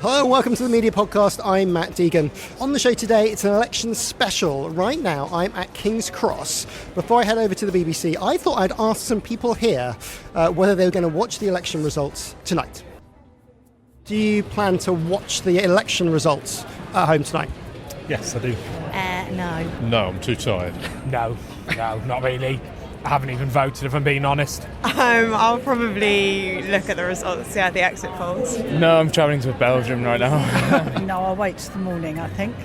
Hello, welcome to the Media Podcast. I'm Matt Deegan. On the show today, it's an election special. Right now, I'm at King's Cross. Before I head over to the BBC, I thought I'd ask some people here whether they were going to watch the election results tonight. Do you plan to watch the election results at home tonight? Yes, I do. No. No, I'm too tired. No, not really. I haven't even voted, if I'm being honest. I'll probably look at the results, the exit polls. No, I'm travelling to Belgium right now. No, I'll wait till the morning, I think.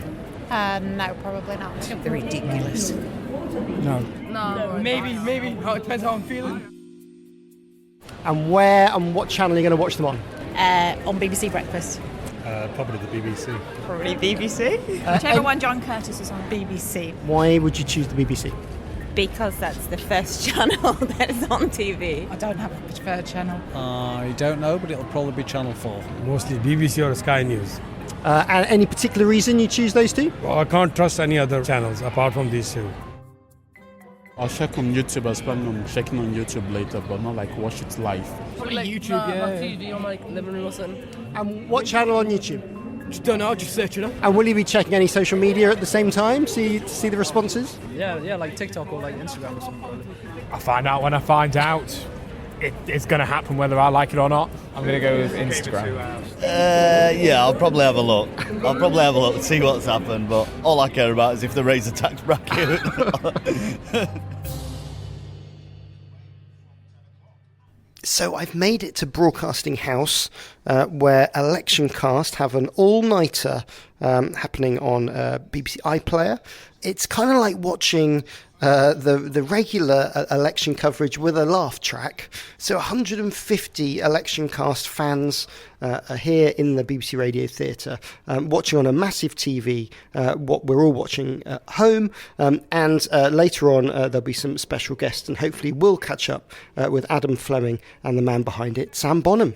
No, probably not. They're ridiculous. No. Maybe. It depends how I'm feeling. And where and what channel are you going to watch them on? On BBC Breakfast. Probably the BBC. Probably BBC. Whichever one John Curtis is on. BBC. Why would you choose the BBC? Because that's the first channel that is on TV. I don't have a preferred channel. I don't know, but it'll probably be Channel 4. Mostly BBC or Sky News. And any particular reason you choose those two? Well, I can't trust any other channels apart from these two. I'll check on YouTube. I plan on checking on YouTube later, but not like watch it live. Probably like YouTube, yeah. On TV, on like living room or something. And what channel on YouTube? Just don't know, just search it up. And will you be checking any social media at the same time, see the responses? Yeah, like TikTok or like Instagram or something. I'll find out when I find out. It's going to happen whether I like it or not. I'm going to go with Instagram. Yeah, I'll probably have a look. And see what's happened, but all I care about is if they raise the tax bracket. So I've made it to Broadcasting House, where Election Cast have an all-nighter happening on BBC iPlayer. It's kind of like watching the regular election coverage with a laugh track. So 150 Election Cast fans are here in the BBC Radio Theatre, watching on a massive TV what we're all watching at home. And later on, there'll be some special guests, and hopefully we'll catch up with Adam Fleming and the man behind it, Sam Bonham.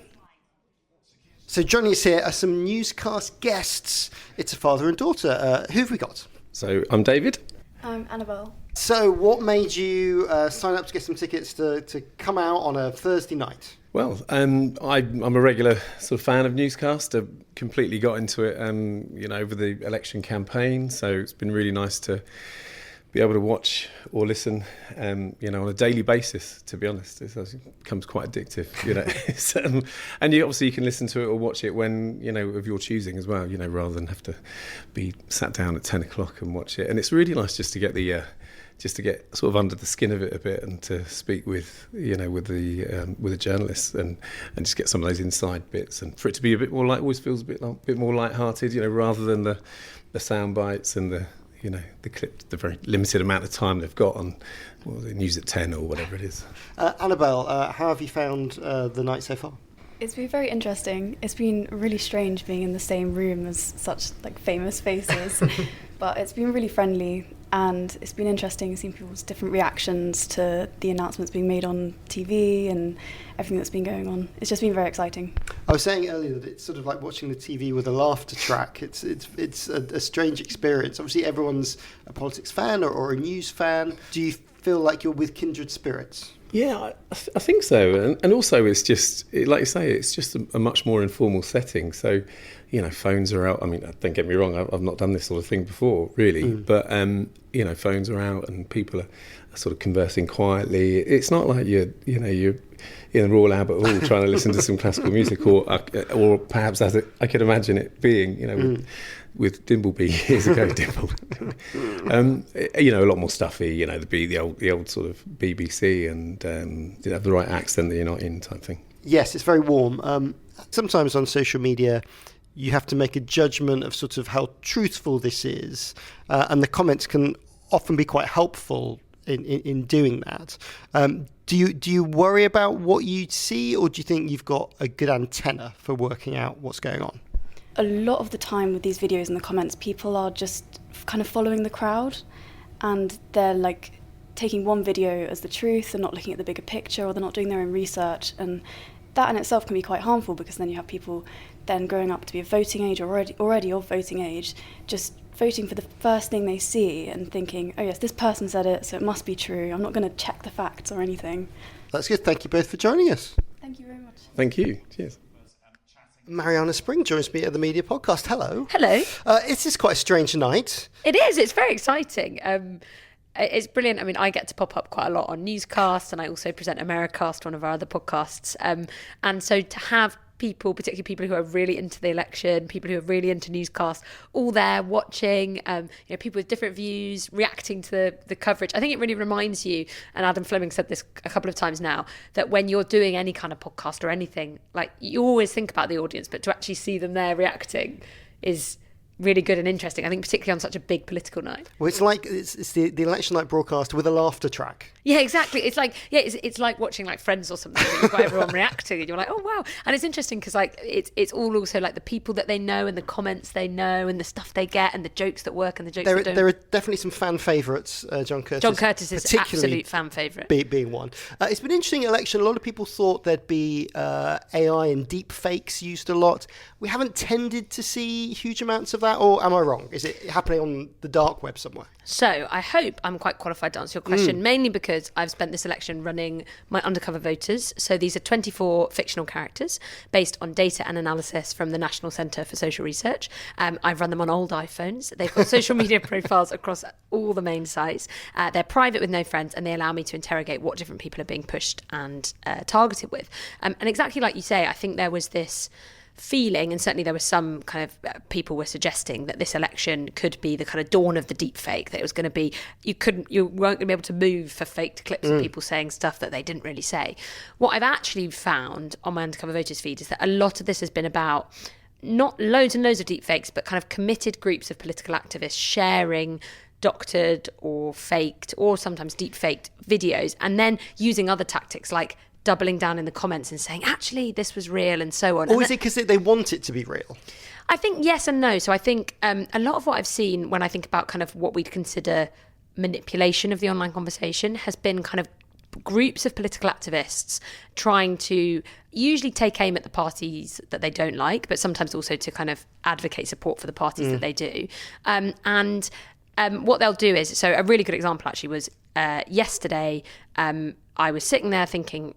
So joining us here are some newscast guests. It's a father and daughter. Who have we got? So I'm David. I'm Annabelle. So what made you sign up to get some tickets to come out on a Thursday night? Well, I'm a regular sort of fan of newscast. I completely got into it, over the election campaign. So it's been really nice to be able to watch or listen, on a daily basis. To be honest, it becomes quite addictive, and you obviously you can listen to it or watch it when of your choosing as well, rather than have to be sat down at 10 o'clock and watch it. And it's really nice just to get sort of under the skin of it a bit and to speak with the journalists and just get some of those inside bits, and for it to be a bit more always feels a bit more light-hearted, rather than the sound bites and the clip, the very limited amount of time they've got on news at 10 or whatever it is. Annabelle, how have you found the night so far? It's been very interesting. It's been really strange being in the same room as such famous faces, but it's been really friendly, and it's been interesting seeing people's different reactions to the announcements being made on TV and everything that's been going on. It's just been very exciting. I was saying earlier that it's sort of like watching the TV with a laughter track. It's a strange experience. Obviously, everyone's a politics fan or a news fan. Do you feel like you're with kindred spirits? Yeah, I think so. And also it's just, like you say, it's just a much more informal setting. So, phones are out. I mean, don't get me wrong, I've not done this sort of thing before, really. But, phones are out and people are sort of conversing quietly. It's not like you're in the Royal Albert Hall trying to listen to some classical music, or perhaps as I could imagine it being, with Dimbleby years ago, a lot more stuffy, the old sort of BBC and have the right accent that you're not in type thing. Yes, it's very warm. Sometimes on social media, you have to make a judgment of sort of how truthful this is, and the comments can often be quite helpful in doing that. Do you worry about what you see, or do you think you've got a good antenna for working out what's going on? A lot of the time with these videos and the comments, people are just kind of following the crowd, and they're taking one video as the truth and not looking at the bigger picture, or they're not doing their own research. And that in itself can be quite harmful, because then you have people then growing up to be of voting age, or already of voting age, just voting for the first thing they see and thinking, oh yes, this person said it, so it must be true. I'm not going to check the facts or anything. That's good. Thank you both for joining us. Thank you very much. Thank you. Cheers. Mariana Spring joins me at the Media Podcast. Hello. Hello. This is quite a strange night. It is. It's very exciting. It's brilliant. I mean, I get to pop up quite a lot on newscasts, and I also present Americast, one of our other podcasts. And so to have people, particularly people who are really into the election, people who are really into newscasts, all there watching, people with different views, reacting to the coverage. I think it really reminds you, and Adam Fleming said this a couple of times now, that when you're doing any kind of podcast or anything, like, you always think about the audience, but to actually see them there reacting is really good and interesting. I think particularly on such a big political night. Well, it's like it's the election night broadcast with a laughter track. Yeah, exactly. It's like it's like watching like Friends or something. You've got everyone reacting, and you're like, oh wow. And it's interesting because like it's all also like the people that they know and the comments they know and the stuff they get and the jokes that work and the jokes that don't. There are definitely some fan favourites. John Curtis. John Curtis is absolute fan favourite. Being one. It's been an interesting election. A lot of people thought there'd be AI and deep fakes used a lot. We haven't tended to see huge amounts of that, or am I wrong? Is it happening on the dark web somewhere? So I hope I'm quite qualified to answer your question, mainly because I've spent this election running my undercover voters. So these are 24 fictional characters based on data and analysis from the National Centre for Social Research. I've run them on old iPhones. They've got social media profiles across all the main sites. They're private with no friends, and they allow me to interrogate what different people are being pushed and targeted with. And exactly like you say, I think there was this feeling, and certainly there was some kind of people were suggesting that this election could be the kind of dawn of the deep fake, that it was going to be, you weren't going to be able to move for faked clips of people saying stuff that they didn't really say. What I've actually found on my undercover voters feed is that a lot of this has been about not loads and loads of deep fakes, but kind of committed groups of political activists sharing doctored or faked or sometimes deep faked videos, and then using other tactics like doubling down in the comments and saying, actually, this was real and so on. Or is it because they want it to be real? I think yes and no. So I think a lot of what I've seen when I think about kind of what we'd consider manipulation of the online conversation has been kind of groups of political activists trying to usually take aim at the parties that they don't like, but sometimes also to kind of advocate support for the parties that they do. And what they'll do is, so a really good example actually was yesterday, I was sitting there thinking,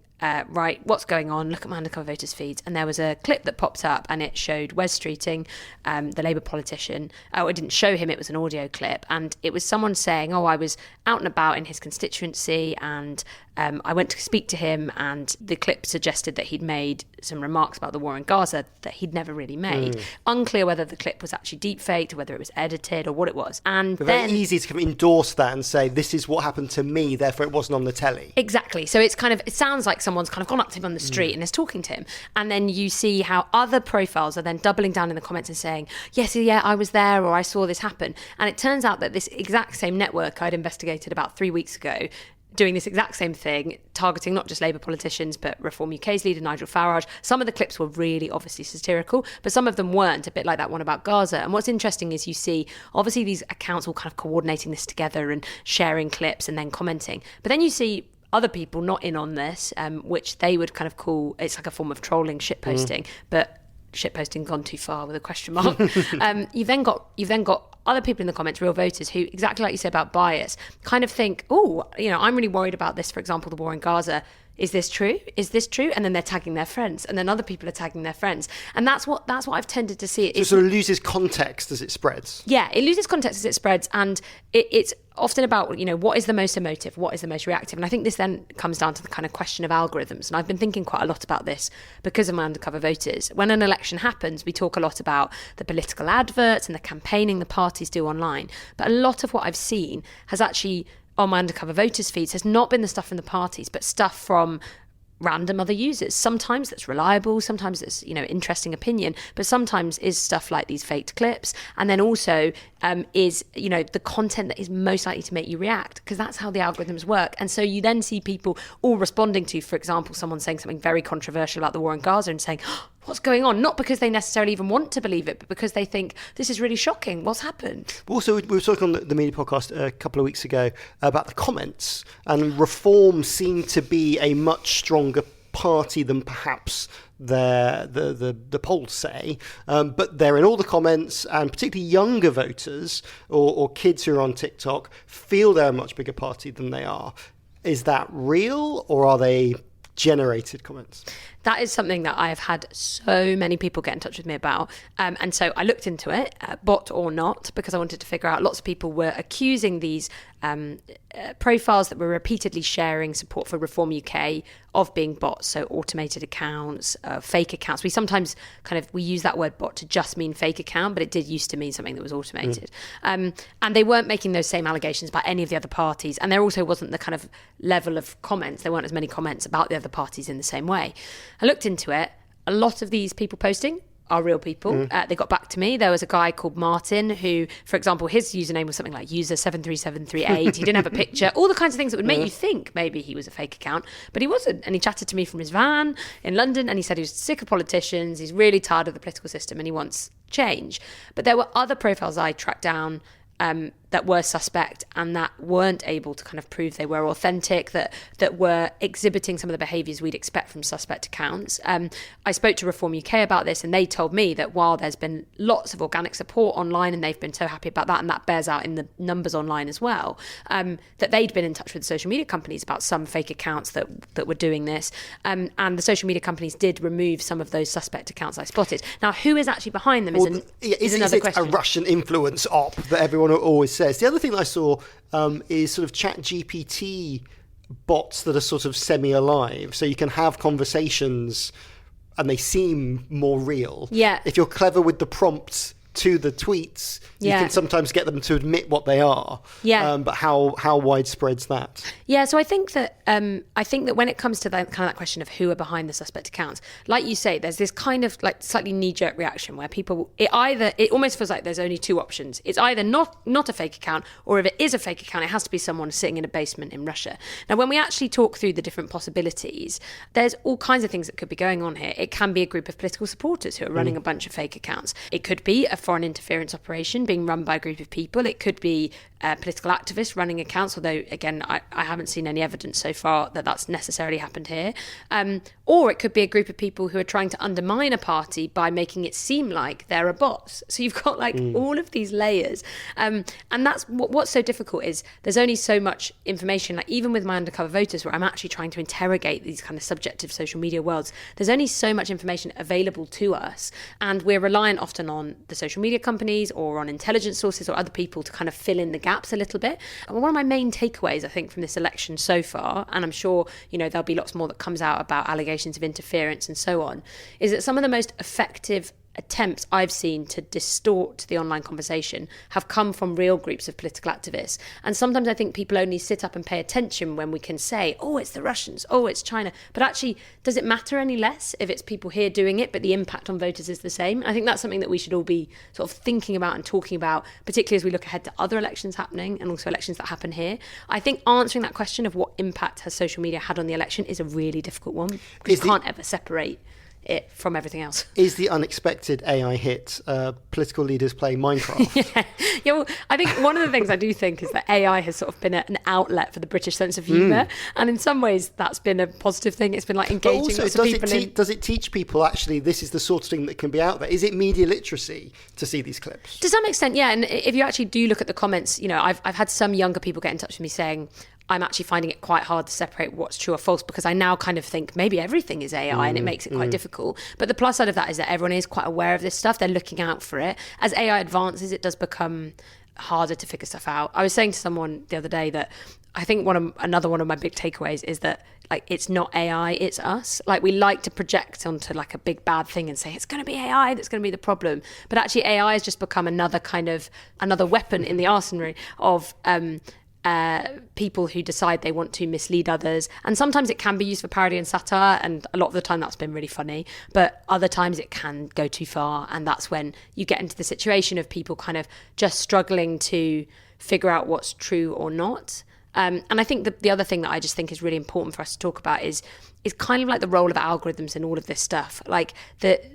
right, what's going on? Look at my undercover voters feeds. And there was a clip that popped up and it showed Wes Streeting, the Labour politician. Oh, it didn't show him, it was an audio clip. And it was someone saying, I was out and about in his constituency and I went to speak to him, and the clip suggested that he'd made some remarks about the war in Gaza that he'd never really made. Unclear whether the clip was actually deep-faked or whether it was edited or what it was. And then very easy to endorse that and say, this is what happened to me, therefore it wasn't on the telly. Exactly. So it's kind of, it sounds like someone's kind of gone up to him on the street and is talking to him. And then you see how other profiles are then doubling down in the comments and saying, yes, yeah, I was there, or I saw this happen. And it turns out that this exact same network I'd investigated about 3 weeks ago, doing this exact same thing, targeting not just Labour politicians, but Reform UK's leader, Nigel Farage. Some of the clips were really obviously satirical, but some of them weren't, a bit like that one about Gaza. And what's interesting is you see, obviously, these accounts all kind of coordinating this together and sharing clips and then commenting. But then you see other people not in on this, which they would kind of call, it's like a form of trolling, shitposting, but shitposting gone too far with a question mark. You've then got other people in the comments, real voters, who, exactly like you said about bias, kind of think, I'm really worried about this, for example, the war in Gaza. Is this true? Is this true? And then they're tagging their friends, and then other people are tagging their friends. And that's what I've tended to see. So it sort of loses context as it spreads. Yeah, it loses context as it spreads, and it's often about, what is the most emotive, what is the most reactive. And I think this then comes down to the kind of question of algorithms. And I've been thinking quite a lot about this because of my undercover voters. When an election happens, we talk a lot about the political adverts and the campaigning the parties do online. But a lot of what I've seen has actually, on my undercover voters feeds, has not been the stuff from the parties, but stuff from random other users. Sometimes that's reliable, sometimes it's, interesting opinion, but sometimes is stuff like these faked clips. And then also is, the content that is most likely to make you react, because that's how the algorithms work. And so you then see people all responding to, for example, someone saying something very controversial about the war in Gaza and saying, what's going on? Not because they necessarily even want to believe it, but because they think this is really shocking. What's happened? Also, we were talking on the Media Podcast a couple of weeks ago about the comments, and Reform seemed to be a much stronger party than perhaps the polls say, but they're in all the comments, and particularly younger voters or kids who are on TikTok feel they're a much bigger party than they are. Is that real, or are they generated comments? that is something that I have had so many people get in touch with me about. And so I looked into it, bot or not, because I wanted to figure out, lots of people were accusing these profiles that were repeatedly sharing support for Reform UK of being bots, so automated accounts, fake accounts. We sometimes we use that word bot to just mean fake account, but it did used to mean something that was automated. And they weren't making those same allegations about any of the other parties, and there also wasn't the kind of level of comments. There weren't as many comments about the other parties in the same way. I looked into it. A lot of these people posting are real people. They got back to me. There was a guy called Martin who, for example, his username was something like user73738. He didn't have a picture, all the kinds of things that would make you think maybe he was a fake account, but he wasn't. And he chatted to me from his van in London, and he said he was sick of politicians, he's really tired of the political system, and he wants change. But there were other profiles I tracked down that were suspect and that weren't able to kind of prove they were authentic, that were exhibiting some of the behaviours we'd expect from suspect accounts. I spoke to Reform UK about this, and they told me that while there's been lots of organic support online, and they've been so happy about that, and that bears out in the numbers online as well, that they'd been in touch with social media companies about some fake accounts that were doing this, and the social media companies did remove some of those suspect accounts I spotted. Now, who is actually behind them is another question. A Russian influence op that everyone always says. The other thing that I saw is sort of ChatGPT bots that are sort of semi-alive, so you can have conversations and they seem more real. Yeah. If you're clever with the prompts to the tweets, you can sometimes get them to admit what they are. Yeah. But how widespread's that? Yeah, so I think that when it comes to that question of who are behind the suspect accounts, like you say, there's this kind of like slightly knee-jerk reaction where people, it almost feels like there's only two options. It's either not a fake account, or if it is a fake account, it has to be someone sitting in a basement in Russia. Now, when we actually talk through the different possibilities, there's all kinds of things that could be going on here. It can be a group of political supporters who are running a bunch of fake accounts. It could be a foreign interference operation being run by a group of people. It could be political activists running accounts, although, again, I haven't seen any evidence so far that that's necessarily happened here. Or it could be a group of people who are trying to undermine a party by making it seem like they're a boss. So you've got all of these layers. And that's what's so difficult is there's only so much information. Like even with my undercover voters, where I'm actually trying to interrogate these kind of subjective social media worlds, there's only so much information available to us. And we're reliant often on the social media companies or on intelligence sources or other people to kind of fill in the gaps a little bit. And one of my main takeaways, I think, from this election so far, and I'm sure, there'll be lots more that comes out about allegations of interference and so on, is that some of the most effective attempts I've seen to distort the online conversation have come from real groups of political activists. And sometimes I think people only sit up and pay attention when we can say, oh, it's the Russians, oh, it's China. But actually, does it matter any less if it's people here doing it, but the impact on voters is the same? I think that's something that we should all be sort of thinking about and talking about, particularly as we look ahead to other elections happening and also elections that happen here. I think answering that question of what impact has social media had on the election is a really difficult one, because you can't ever separate it from everything else. Is the unexpected AI hit political leaders playing Minecraft? Yeah, well, I think one of the things I do think is that AI has sort of been an outlet for the British sense of humour, and in some ways that's been a positive thing. It's been like engaging also, lots of people. Does it teach people actually this is the sort of thing that can be out there? Is it media literacy to see these clips? To some extent, yeah. And if you actually do look at the comments, I've had some younger people get in touch with me saying, I'm actually finding it quite hard to separate what's true or false, because I now kind of think maybe everything is AI and it makes it quite difficult. But the plus side of that is that everyone is quite aware of this stuff. They're looking out for it. As AI advances, it does become harder to figure stuff out. I was saying to someone the other day that I think another one of my big takeaways is that it's not AI, it's us. We like to project onto a big bad thing and say it's going to be AI that's going to be the problem. But actually AI has just become another weapon in the arsenal of people who decide they want to mislead others. And sometimes it can be used for parody and satire, and a lot of the time that's been really funny, but other times it can go too far, and that's when you get into the situation of people kind of just struggling to figure out what's true or not. And I think the other thing that I just think is really important for us to talk about is kind of like the role of algorithms in all of this stuff.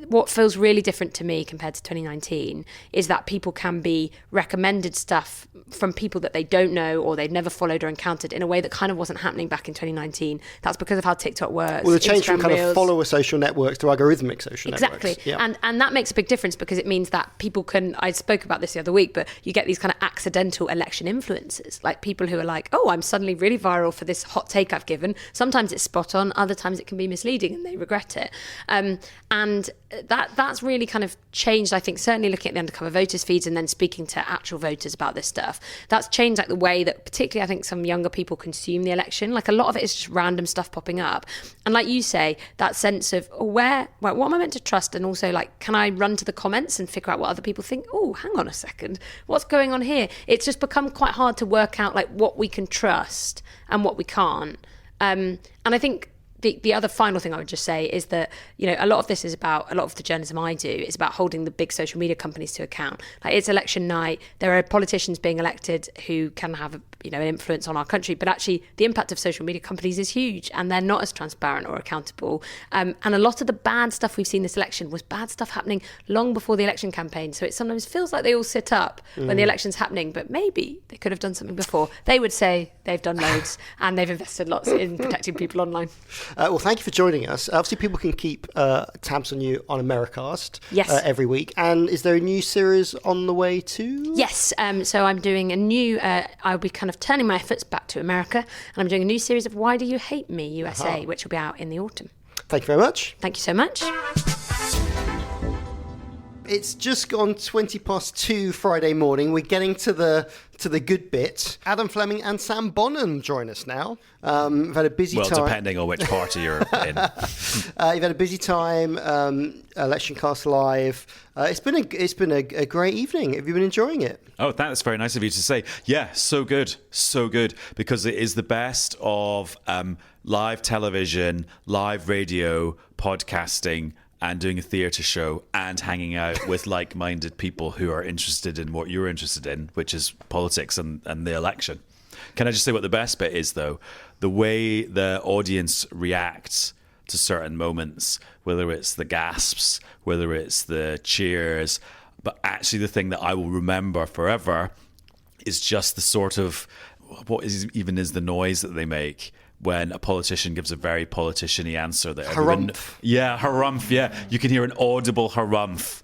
What feels really different to me compared to 2019 is that people can be recommended stuff from people that they don't know or they've never followed or encountered in a way that kind of wasn't happening back in 2019. That's because of how TikTok works. Well, the change from kind Reels. of follower social networks to algorithmic social networks. Exactly. Yeah. And that makes a big difference, because it means that people can, I spoke about this the other week, but you get these kind of accidental election influencers, like people who are like, oh, I'm suddenly really viral for this hot take I've given. Sometimes it's spot on, other other times it can be misleading and they regret it. And that's really kind of changed, I think, certainly looking at the undercover voters feeds and then speaking to actual voters about this stuff. That's changed like the way that particularly I think some younger people consume the election. Like a lot of it is just random stuff popping up. And like you say, that sense of what am I meant to trust? And also like, can I run to the comments and figure out what other people think? Oh, hang on a second. What's going on here? It's just become quite hard to work out like what we can trust and what we can't. And I think the other final thing I would just say is that, you know, a lot of the journalism I do is about holding the big social media companies to account. Like it's election night, there are politicians being elected who can have an influence on our country, but actually the impact of social media companies is huge and they're not as transparent or accountable. And a lot of the bad stuff we've seen this election was bad stuff happening long before the election campaign. So it sometimes feels like they all sit up when the election's happening, but maybe they could have done something before. They would say they've done loads and they've invested lots in protecting people online. Well, thank you for joining us. Obviously, people can keep tabs on you on Americast every week. And is there a new series on the way too? Yes. So I'm doing a new, I'll be kind of turning my efforts back to America. And I'm doing a new series of Why Do You Hate Me, USA, which will be out in the autumn. Thank you very much. Thank you so much. It's just gone 2:20 Friday morning. We're getting to the good bit. Adam Fleming and Sam Bonham join us now. We've had a busy time. Well, depending on which party you're in. You've had a busy time. Election Cast Live. It's been a great evening. Have you been enjoying it? Oh, that's very nice of you to say. Yeah, so good, because it is the best of live television, live radio, podcasting, and doing a theatre show and hanging out with like-minded people who are interested in what you're interested in, which is politics and the election. Can I just say what the best bit is, though? The way the audience reacts to certain moments, whether it's the gasps, whether it's the cheers, but actually the thing that I will remember forever is just the sort of, is the noise that they make when a politician gives a very politician-y answer. That harumph. Harumph, yeah. You can hear an audible harumph.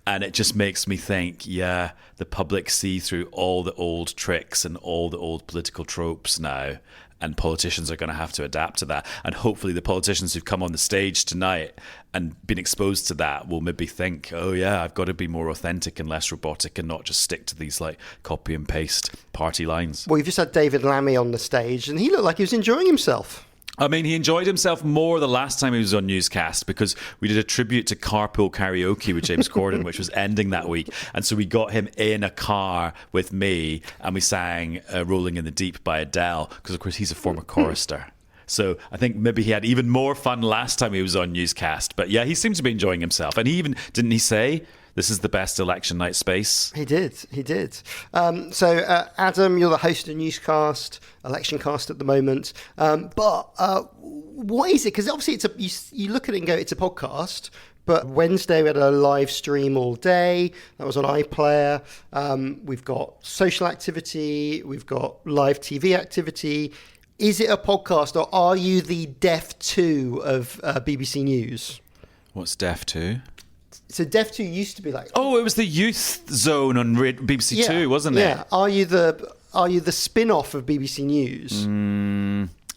And it just makes me think, the public see through all the old tricks and all the old political tropes now. And politicians are going to have to adapt to that. And hopefully the politicians who've come on the stage tonight and been exposed to that will maybe think, oh yeah, I've got to be more authentic and less robotic and not just stick to these like copy and paste party lines. Well, you've just had David Lammy on the stage and he looked like he was enjoying himself. I mean, he enjoyed himself more the last time he was on Newscast because we did a tribute to Carpool Karaoke with James Corden, which was ending that week. And so we got him in a car with me and we sang Rolling in the Deep by Adele because, of course, he's a former chorister. So I think maybe he had even more fun last time he was on Newscast. But yeah, he seemed to be enjoying himself. And he even, didn't he say, this is the best election night space? He did. So, Adam, you're the host of Newscast, Election Cast at the moment. But what is it? Because obviously you look at it and go, it's a podcast. But Wednesday we had a live stream all day. That was on iPlayer. We've got social activity. We've got live TV activity. Is it a podcast or are you the Def 2 of BBC News? What's Def 2? So Def 2 used to be like... Oh, it was the youth zone on BBC Two, wasn't it? Yeah. Are you the spin-off of BBC News?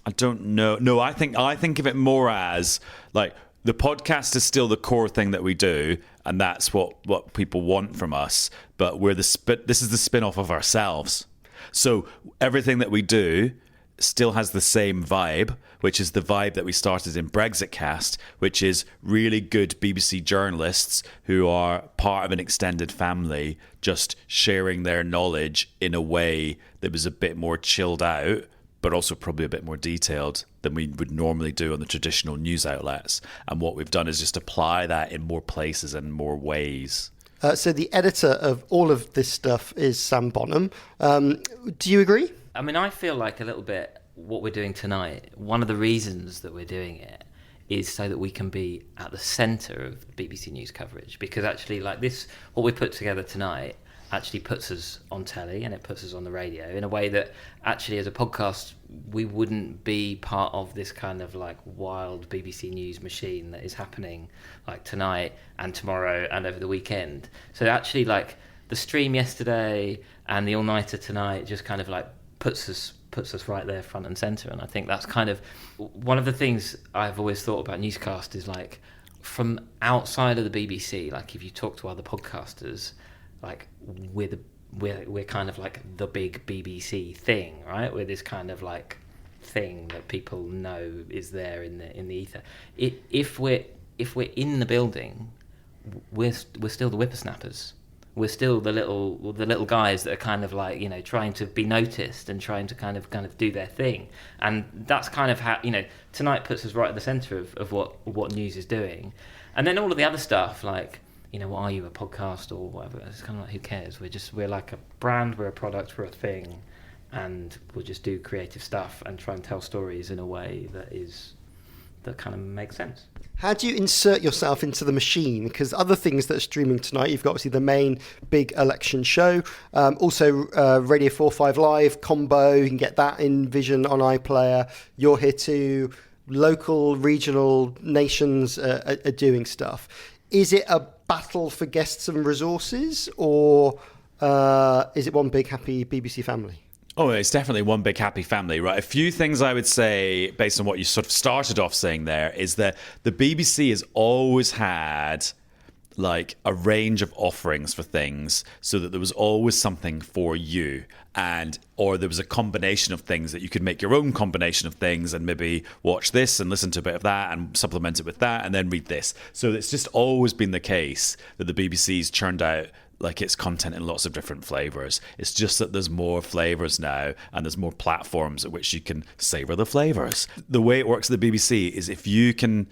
I don't know. No, I think of it more as like the podcast is still the core thing that we do, and that's what people want from us. But this is the spin-off of ourselves. So everything that we do still has the same vibe, which is the vibe that we started in Brexitcast, which is really good BBC journalists who are part of an extended family, just sharing their knowledge in a way that was a bit more chilled out, but also probably a bit more detailed than we would normally do on the traditional news outlets. And what we've done is just apply that in more places and more ways. So the editor of all of this stuff is Sam Bonham. Do you agree? I mean, I feel like a little bit what we're doing tonight, one of the reasons that we're doing it is so that we can be at the centre of BBC News coverage. Because actually, like this, what we put together tonight actually puts us on telly and it puts us on the radio in a way that actually as a podcast, we wouldn't be part of this kind of like wild BBC News machine that is happening like tonight and tomorrow and over the weekend. So actually like the stream yesterday and the all-nighter tonight just kind of like puts us puts us right there front and centre. And I think that's kind of one of the things I've always thought about newscast is like from outside of the BBC, like if you talk to other podcasters, like we're kind of like the big BBC thing, right? We're this kind of like thing that people know is there in the ether. If we're in the building, we're still the whippersnappers. We're still the little guys that are kind of like, you know, trying to be noticed and trying to kind of do their thing. And that's kind of how, you know, Tonight puts us right at the centre of what news is doing. And then all of the other stuff, like, you know, what are you, a podcast or whatever? It's kind of like, who cares? We're like a brand, we're a product, we're a thing, and we'll just do creative stuff and try and tell stories in a way that kind of makes sense. How do you insert yourself into the machine? Because other things that are streaming tonight, you've got obviously the main big election show, also Radio 4-5 Live combo, you can get that in Vision on iPlayer. You're here too. Local, regional nations are doing stuff. Is it a battle for guests and resources, or is it one big happy BBC family? Oh, it's definitely one big happy family, right? A few things I would say, based on what you sort of started off saying there, is that the BBC has always had like a range of offerings for things, so that there was always something for you, or there was a combination of things that you could make your own combination of things and maybe watch this and listen to a bit of that and supplement it with that and then read this. So it's just always been the case that the BBC's churned out like its content in lots of different flavours. It's just that there's more flavours now and there's more platforms at which you can savour the flavours. The way it works at the BBC is if you can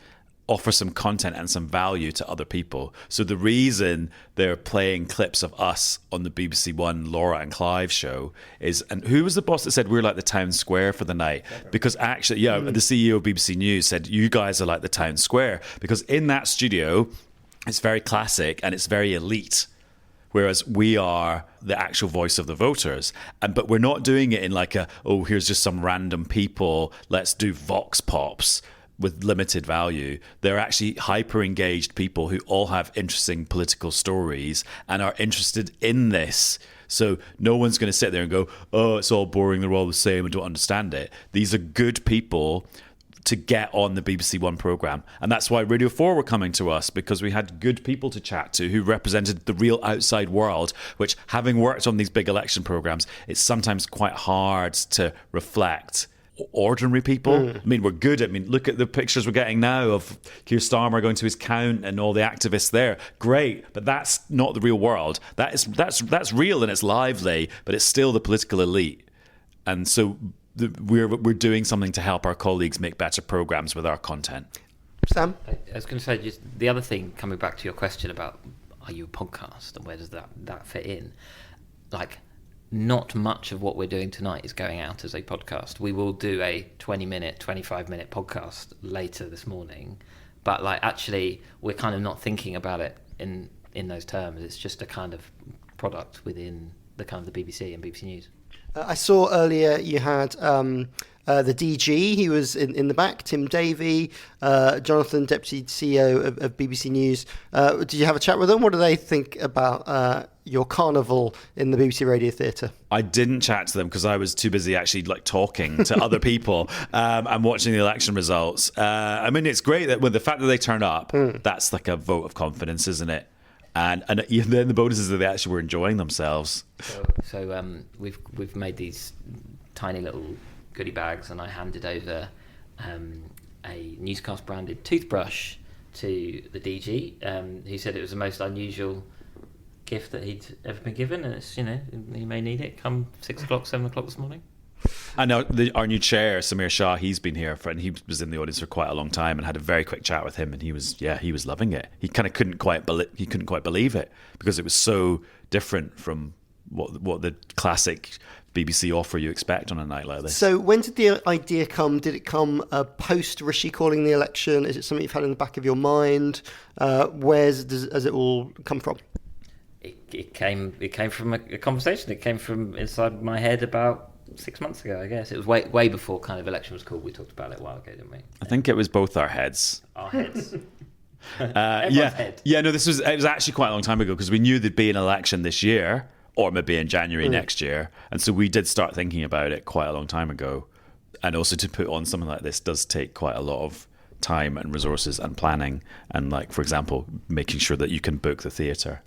offer some content and some value to other people. So the reason they're playing clips of us on the BBC One Laura and Clive show is, and who was the boss that said we're like the town square for the night? Because actually, the CEO of BBC News said you guys are like the town square, because in that studio, it's very classic and it's very elite. Whereas we are the actual voice of the voters. But we're not doing it in like here's just some random people, let's do vox pops with limited value. They're actually hyper engaged people who all have interesting political stories and are interested in this. So no one's going to sit there and go, oh, it's all boring, they're all the same, I don't understand it. These are good people to get on the BBC One programme. And that's why Radio 4 were coming to us, because we had good people to chat to who represented the real outside world, which, having worked on these big election programmes, it's sometimes quite hard to reflect ordinary people. I mean, we're good. I mean, look at the pictures we're getting now of Keir Starmer going to his count and all the activists there. Great, but that's not the real world. That's real and it's lively, but it's still the political elite. And so we're doing something to help our colleagues make better programs with our content. Sam? I was going to say, just the other thing, coming back to your question about are you a podcast and where does that fit in? Like, not much of what we're doing tonight is going out as a podcast. We will do a 20-minute, 25-minute podcast later this morning, but like actually we're kind of not thinking about it in those terms. It's just a kind of product within the kind of the BBC and BBC News. I saw earlier you had the DG, he was in the back, Tim Davey, Jonathan, Deputy CEO of BBC News. Did you have a chat with them? What do they think about your carnival in the BBC Radio Theatre? I didn't chat to them because I was too busy actually like talking to other people and watching the election results. I mean, it's great that with the fact that they turn up, that's like a vote of confidence, isn't it? And then the bonus is that they actually were enjoying themselves. So we've made these tiny little goodie bags, and I handed over a newscast branded toothbrush to the DG, who said it was the most unusual gift that he'd ever been given, and it's, you know, he may need it come 6 o'clock, 7 o'clock this morning. And now our new chair, Samir Shah, he's been here and he was in the audience for quite a long time, and had a very quick chat with him, and he was loving it. He kind of couldn't quite believe it, because it was so different from what the classic BBC offer you expect on a night like this. So when did the idea come? Did it come post Rishi calling the election? Is it something you've had in the back of your mind? Has it all come from? It came from a conversation. It came from inside my head about 6 months ago, I guess. It was way before kind of election was called. We talked about it a while ago, didn't we? I think it was both our heads. Our heads. Head. Yeah, no, it was actually quite a long time ago, because we knew there'd be an election this year, or maybe in January next year. And so we did start thinking about it quite a long time ago. And also to put on something like this does take quite a lot of time and resources and planning. And like, for example, making sure that you can book the theatre.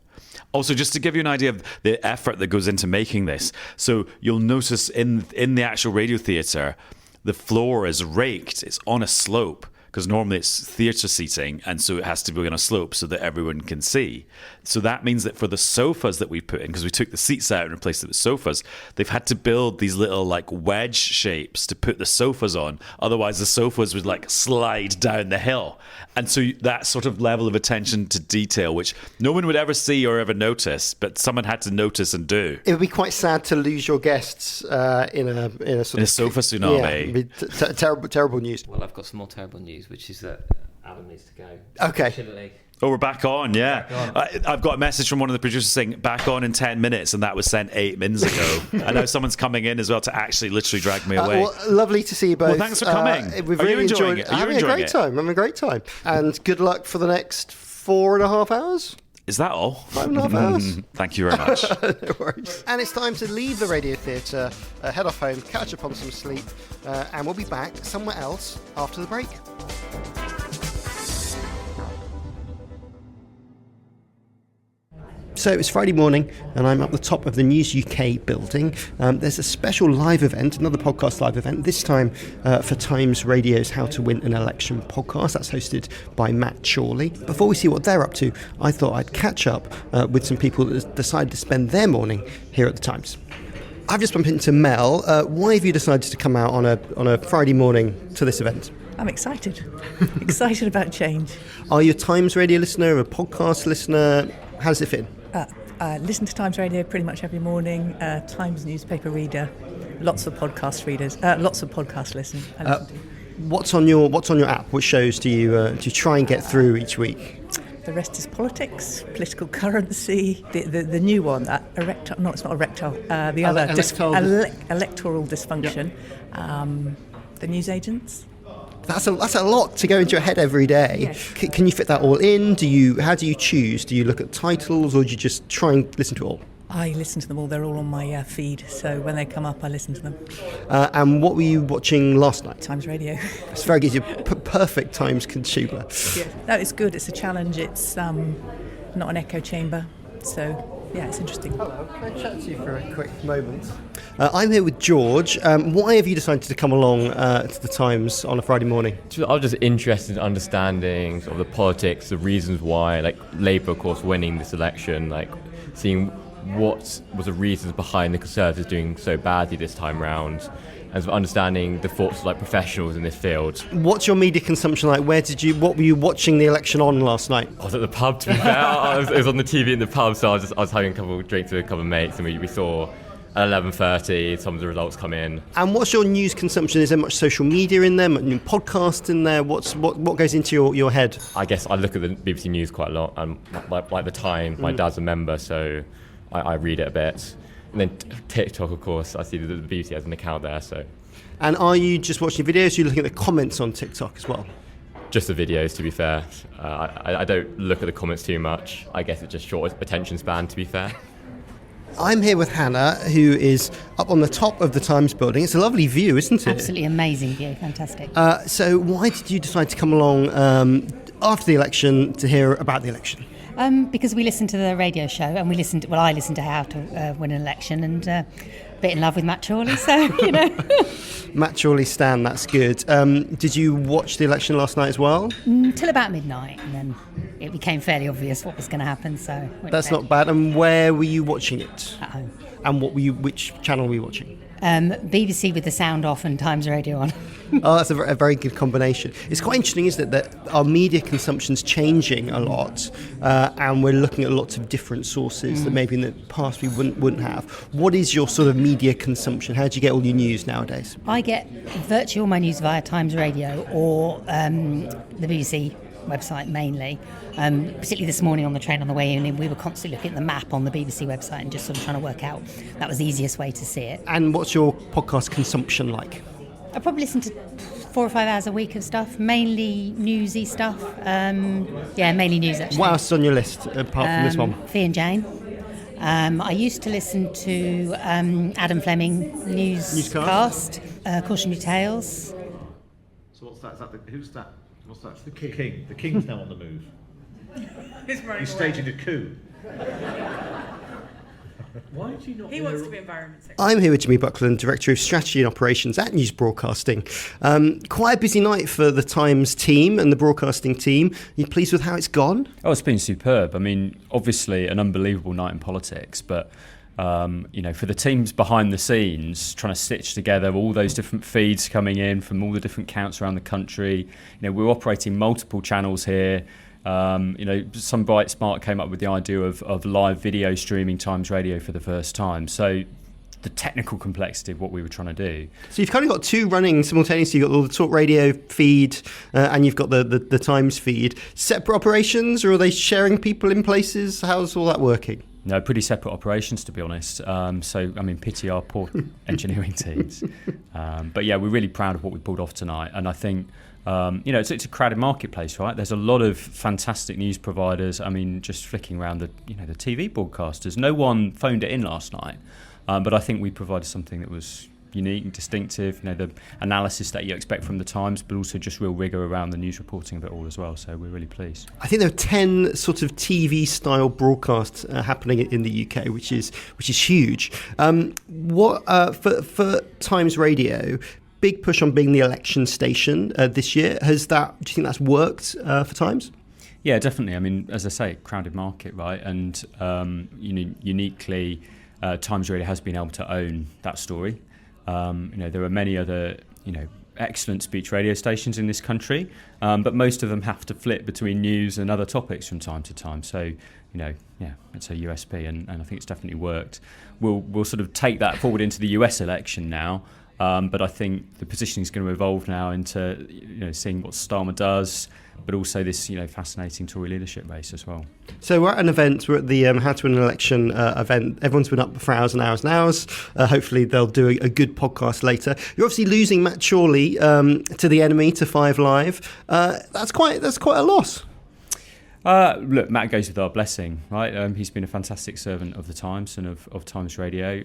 Also, just to give you an idea of the effort that goes into making this. So you'll notice in the actual radio theatre, the floor is raked. It's on a slope. Because normally it's theatre seating, and so it has to be on a slope so that everyone can see. So that means that for the sofas that we put in, because we took the seats out and replaced it with sofas, they've had to build these little like wedge shapes to put the sofas on. Otherwise, the sofas would like slide down the hill. And so that sort of level of attention to detail, which no one would ever see or ever notice, but someone had to notice and do. It would be quite sad to lose your guests in a sofa tsunami. Yeah, terrible news. Well, I've got some more terrible news, which is that Adam needs to go. Okay. Oh, we're back on, yeah. I've got a message from one of the producers saying back on in 10 minutes, and that was sent 8 minutes ago. I know someone's coming in as well to actually literally drag me away. Well, lovely to see you both. Well, thanks for coming. We've Are really you enjoying enjoyed it? Are you having enjoying a great it? time. Having a great time. And good luck for the next 4.5 hours. Is that all? 5.5 hours. Thank you very much. No worries. And it's time to leave the radio theatre, head off home, catch up on some sleep, and we'll be back somewhere else after the break. So it's Friday morning and I'm up the top of the News UK building. There's a special live event, another podcast live event, this time for Times Radio's How to Win an Election podcast. That's hosted by Matt Chorley. Before we see what they're up to, I thought I'd catch up with some people that decided to spend their morning here at the Times. I've just bumped into Mel. Why have you decided to come out on a Friday morning to this event? I'm excited. Excited about change. Are you a Times Radio listener, a podcast listener? How does it fit in? I listen to Times Radio pretty much every morning. Times newspaper reader, lots of podcast readers, lots of podcast listeners. What's on your app? What shows do you try and get through each week? The rest is politics, political currency. The new one, it's not erectile. The other electoral dysfunction. Yep. The newsagents. That's a lot to go into your head every day. Yes. Can you fit that all in? How do you choose? Do you look at titles or do you just try and listen to it all? I listen to them all. They're all on my feed. So when they come up, I listen to them. And what were you watching last night? Times Radio. It's very good. You're perfect Times consumer. Yeah. No, it's good. It's a challenge. It's not an echo chamber. So, yeah, it's interesting. Hello. Can I chat to you for a quick moment? I'm here with George. Why have you decided to come along to the Times on a Friday morning? I was just interested in understanding sort of the politics, the reasons why, like Labour, of course, winning this election, like seeing what was the reasons behind the Conservatives doing so badly this time round, and sort of understanding the thoughts of like professionals in this field. What's your media consumption like? What were you watching the election on last night? I was at the pub, to be fair. It was on the TV in the pub, so I was having a couple of drinks with a couple of mates, and we saw at 11:30 some of the results come in. And what's your news consumption? Is there much social media in there, much podcast in there? What goes into your head? I guess I look at the BBC News quite a lot, and like the Times, my dad's a member, so I read it a bit. And then TikTok, of course, I see the BBC has an account there. So. And are you just watching videos? Are you looking at the comments on TikTok as well? Just the videos, to be fair. I don't look at the comments too much. I guess it's just short attention span, to be fair. I'm here with Hannah, who is up on the top of the Times building. It's a lovely view, isn't it? Absolutely amazing view, fantastic. So why did you decide to come along after the election to hear about the election? Because we listened to the radio show, and I listened to How to Win an Election, and a bit in love with Matt Chorley, so, you know. Matt Chorley stan, that's good. Did you watch the election last night as well? Till about midnight, and then it became fairly obvious what was going to happen, so... That's not bad. And where were you watching it? At home. And which channel were you watching? BBC with the sound off and Times Radio on. Oh, that's a very good combination. It's quite interesting, isn't it, that our media consumption's changing a lot, and we're looking at lots of different sources that maybe in the past we wouldn't have. What is your sort of media consumption? How do you get all your news nowadays? I get virtually all my news via Times Radio or the BBC website mainly. Particularly this morning on the train on the way in, we were constantly looking at the map on the BBC website and just sort of trying to work out that was the easiest way to see it. And what's your podcast consumption like? I probably listen to 4 or 5 hours a week of stuff, mainly newsy stuff. Mainly news actually. What else is on your list apart from this one? Fee and Jane. I used to listen to Adam Fleming newscast, Cautionary Tales. So what's that? Who's that? What's that? It's the King. The King's now on the move. He's staging a coup. Why do you not? He wants to be environment secretary. I'm here with Jimmy Buckland, Director of Strategy and Operations at News Broadcasting. Quite a busy night for the Times team and the broadcasting team. Are you pleased with how it's gone? Oh, it's been superb. I mean, obviously an unbelievable night in politics, but for the teams behind the scenes, trying to stitch together all those different feeds coming in from all the different counts around the country. We're operating multiple channels here. Some bright smart came up with the idea of live video streaming Times Radio for the first time. So the technical complexity of what we were trying to do. So you've kind of got two running simultaneously. You've got all the Talk Radio feed and you've got the Times feed. Separate operations, or are they sharing people in places? How's all that working? No, pretty separate operations, to be honest. Pity our poor engineering teams. But yeah, we're really proud of what we pulled off tonight. And I think, it's a crowded marketplace, right? There's a lot of fantastic news providers. I mean, just flicking around the TV broadcasters. No one phoned it in last night. But I think we provided something that was unique and distinctive, the analysis that you expect from the Times, but also just real rigour around the news reporting of it all as well. So we're really pleased. I think there are 10 sort of TV-style broadcasts happening in the UK, which is huge. For Times Radio, big push on being the election station this year. Do you think that's worked for Times? Yeah, definitely. I mean, as I say, crowded market, right? And uniquely, Times Radio has been able to own that story. There are many other, excellent speech radio stations in this country, but most of them have to flip between news and other topics from time to time. So, it's a USP, and I think it's definitely worked. We'll sort of take that forward into the US election now, but I think the positioning is going to evolve now into, seeing what Starmer does, but also this, fascinating Tory leadership race as well. So we're at an event. We're at the How to Win an Election event. Everyone's been up for hours and hours and hours. Hopefully they'll do a good podcast later. You're obviously losing Matt Chorley to the enemy, to 5 Live. That's quite a loss. Look, Matt goes with our blessing, right? He's been a fantastic servant of the Times and of Times Radio.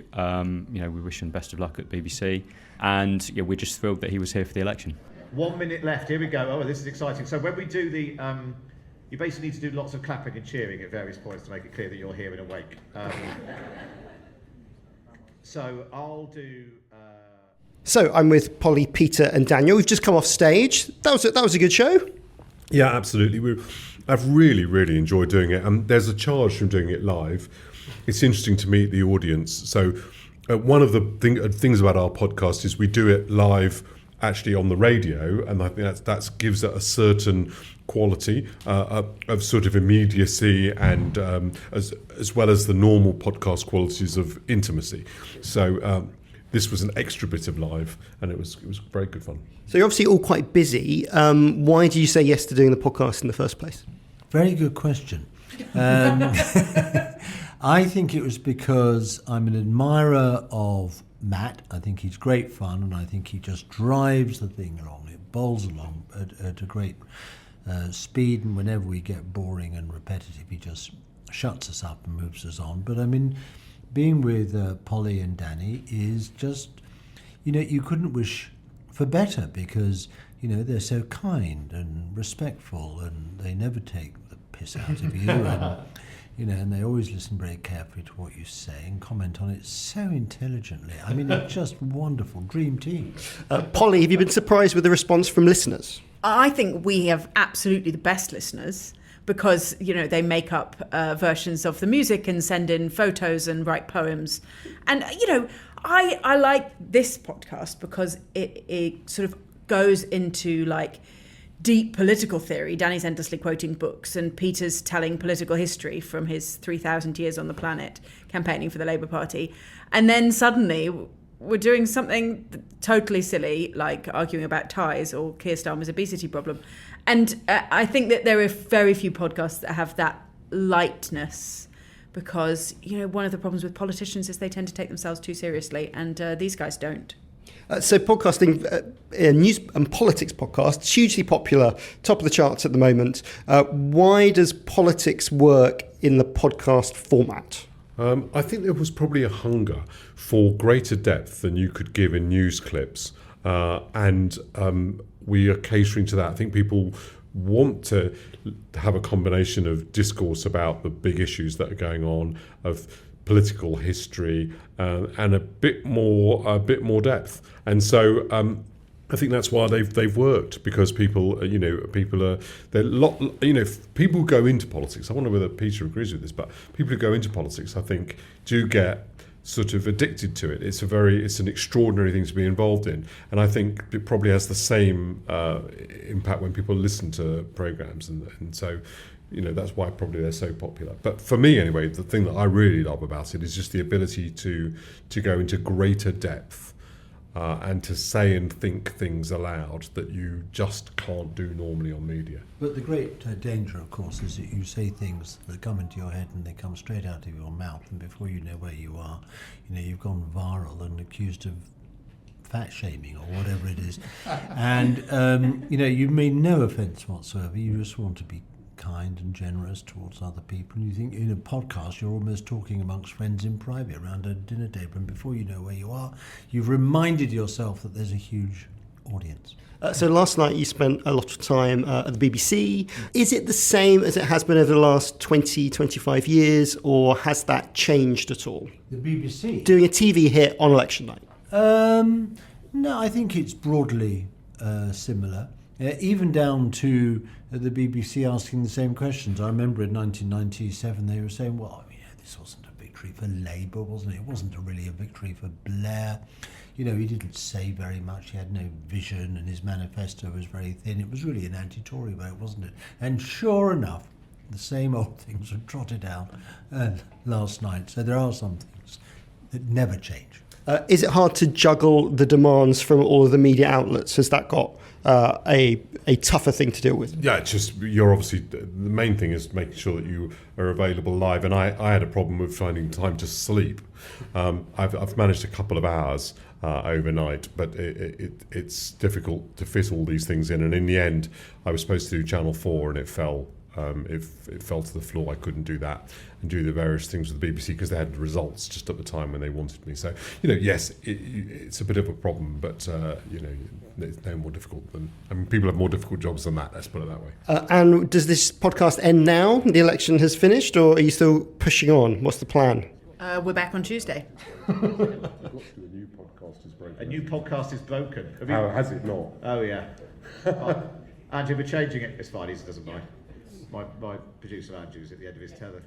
We wish him best of luck at BBC, and we're just thrilled that he was here for the election. 1 minute left. Here we go. Oh, this is exciting. So when we do the, you basically need to do lots of clapping and cheering at various points to make it clear that you're here and awake. So I'll do. So I'm with Polly, Peter, and Daniel. We've just come off stage. That was a good show. Yeah, absolutely. I've really enjoyed doing it. There's a charge from doing it live. It's interesting to meet the audience. So one of the things about our podcast is we do it live, actually on the radio, and I think that gives it a certain quality of sort of immediacy and as well as the normal podcast qualities of intimacy. So this was an extra bit of live, and it was very good fun. So you're obviously all quite busy. Why did you say yes to doing the podcast in the first place? Very good question. I think it was because I'm an admirer of Matt. I think he's great fun, and I think he just drives the thing along. It bowls along at a great speed, and whenever we get boring and repetitive, he just shuts us up and moves us on. But I mean, being with Polly and Danny is just, you couldn't wish for better, because they're so kind and respectful, and they never take the piss out of you, and they always listen very carefully to what you say and comment on it so intelligently. I mean, it's just wonderful, dream team. Polly, have you been surprised with the response from listeners? I think we have absolutely the best listeners, because they make up versions of the music and send in photos and write poems, and I like this podcast because it sort of goes into like deep political theory. Danny's endlessly quoting books, and Peter's telling political history from his 3,000 years on the planet, campaigning for the Labour Party. And then suddenly we're doing something totally silly, like arguing about ties or Keir Starmer's obesity problem. And I think that there are very few podcasts that have that lightness, because, one of the problems with politicians is they tend to take themselves too seriously, and these guys don't. So podcasting, news and politics podcast, hugely popular, top of the charts at the moment. Why does politics work in the podcast format? I think there was probably a hunger for greater depth than you could give in news clips, and we are catering to that. I think people want to have a combination of discourse about the big issues that are going on, of political history, and a bit more depth. And so I think that's why they've worked, because people who go into politics. I wonder whether Peter agrees with this, but people who go into politics, I think, do get sort of addicted to it. It's an extraordinary thing to be involved in, and I think it probably has the same impact when people listen to programs, and so that's why probably they're so popular. But for me anyway, the thing that I really love about it is just the ability to go into greater depth. And to say and think things aloud that you just can't do normally on media. But the great danger, of course, is that you say things that come into your head and they come straight out of your mouth, and before you know where you are, you've gone viral and accused of fat shaming or whatever it is. And, you mean no offence whatsoever. You just want to be kind and generous towards other people. And you think in a podcast you're almost talking amongst friends in private around a dinner table, and before you know where you are, you've reminded yourself that there's a huge audience. So last night you spent a lot of time at the BBC. Is it the same as it has been over the last 20, 25 years, or has that changed at all? The BBC? Doing a TV hit on election night? No, I think it's broadly similar. Even down to the BBC asking the same questions. I remember in 1997 they were saying, this wasn't a victory for Labour, wasn't it? It wasn't really a victory for Blair. He didn't say very much. He had no vision, and his manifesto was very thin. It was really an anti-Tory vote, wasn't it? And sure enough, the same old things were trotted out last night. So there are some things that never change. Is it hard to juggle the demands from all of the media outlets? Has that got a tougher thing to deal with? Yeah, it's just you're obviously the main thing is making sure that you are available live. And I had a problem with finding time to sleep. I've managed a couple of hours overnight, but it's difficult to fit all these things in. And in the end, I was supposed to do Channel 4, and it fell. It fell to the floor. I couldn't do that and do the various things with the BBC because they had the results just at the time when they wanted me. So, yes, it's a bit of a problem, but, it's no more difficult than... people have more difficult jobs than that, let's put it that way. And does this podcast end now? The election has finished, or are you still pushing on? What's the plan? We're back on Tuesday. A new podcast is broken. A new podcast is broken. How has it not? Oh, yeah. Andrew, we're changing it. It's fine, he doesn't mind. My producer Andrew's at the end of his tether.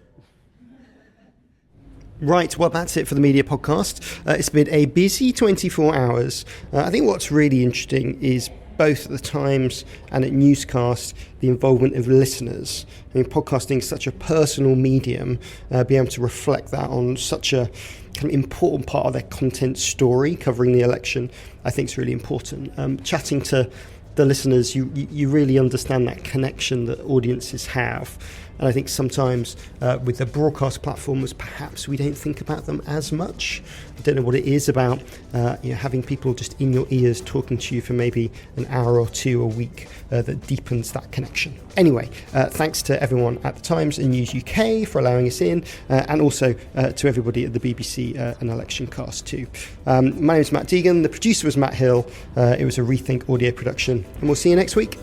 Right, well, that's it for the media podcast. It's been a busy 24 hours. I think what's really interesting is both at the Times and at Newscast, the involvement of listeners. Podcasting is such a personal medium, being able to reflect that on such a kind of important part of their content story, covering the election, I think is really important. Chatting to the listeners, you really understand that connection that audiences have. And I think sometimes with the broadcast platforms, perhaps we don't think about them as much. I don't know what it is about having people just in your ears talking to you for maybe an hour or two a week that deepens that connection. Anyway, thanks to everyone at the Times and News UK for allowing us in, and also to everybody at the BBC and Election Cast too. My name is Matt Deegan, the producer was Matt Hill. It was a Rethink audio production, and we'll see you next week.